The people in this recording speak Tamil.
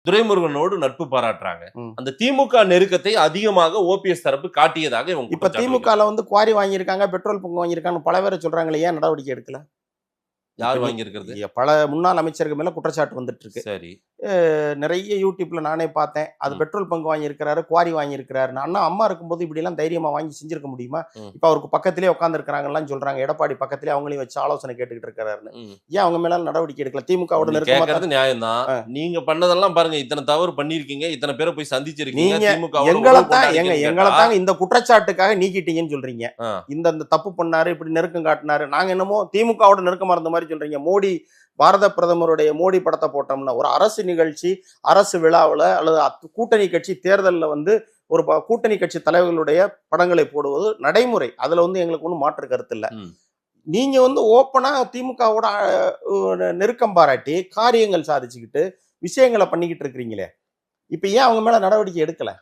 துரைமுருகனோடு நட்பு பாராட்டுறாங்க. ம். அந்த திமுக நெருக்கத்தை அதிகமாக ஓபிஎஸ் தரப்பு காட்டியதாக இவங்க இப்ப குற்றச்சாட்டு வைக்கிறாங்க. திமுகல வந்து குவாரி வாங்கியிருக்காங்க, பெட்ரோல் பங்க் வாங்கியிருக்காங்கன்னு பல பேரை சொல்றாங்களே, ஏன் நடவடிக்கை எடுக்கல? இப்ப யார் வாங்கியிருக்கிறது? பல முன்னாள் அமைச்சர்கள் மேல குற்றச்சாட்டு வந்துட்டு இருக்கு. சரி. நிறைய யூடியூப்ல நானே பார்த்தேன். அது பெட்ரோல் பங்க் வாங்கியிருக்கிறாரு, குவாரி வாங்கியிருக்கிறாரு. அண்ணா அம்மா இருக்கும்போது இப்படி எல்லாம் தைரியமா வாங்கி செஞ்சிருக்க முடியுமா? இப்ப அவருக்கு பக்கத்திலே உட்கார்ந்துருக்காங்கலாம் சொல்றாங்க. எடப்பாடி பக்கத்திலே அவங்களையும் வச்சு ஆலோசனை கேட்டுக்கிட்டு இருக்காருன்னு. ஏன் அவங்க மேல நடவடிக்கை எடுக்கல? திமுகவோட நெருக்கமா கேட்கறது நியாயம் தான். நீங்க பண்ணதெல்லாம் பாருங்க, இத்தனை தவறு பண்ணிருக்கீங்க, இத்தனை பேரை போய் சந்திச்சிருக்கீங்க. நீங்க திமுக எங்களைத்தான் இந்த குற்றச்சாட்டுக்காக நீக்கிட்டீங்கன்னு சொல்றீங்க. இந்த தப்பு பண்ணாரு, இப்படி நெருக்கம் காட்டினாரு. நாங்க என்னமோ திமுகவோட நெருக்கமா இருந்த மாதிரி சொல்றீங்க. மோடி பாரத பிரதமருடைய மோடி படத்தை போட்டோம்னா ஒரு அரசு நிகழ்ச்சி, அரசு விழாவில் அல்லது கூட்டணி கட்சி தேர்தலில் வந்து ஒரு கூட்டணி கட்சி தலைவர்களுடைய படங்களை போடுவது நடைமுறை. அதுல வந்து எங்களுக்கு ஒன்றும் மாற்று கருத்து இல்லை. நீங்க வந்து ஓப்பனா திமுகவோட நெருக்கம் பாராட்டி காரியங்கள் சாதிச்சுக்கிட்டு விஷயங்களை பண்ணிக்கிட்டு இருக்கிறீங்களே, இப்ப ஏன் அவங்க மேல நடவடிக்கை எடுக்கல?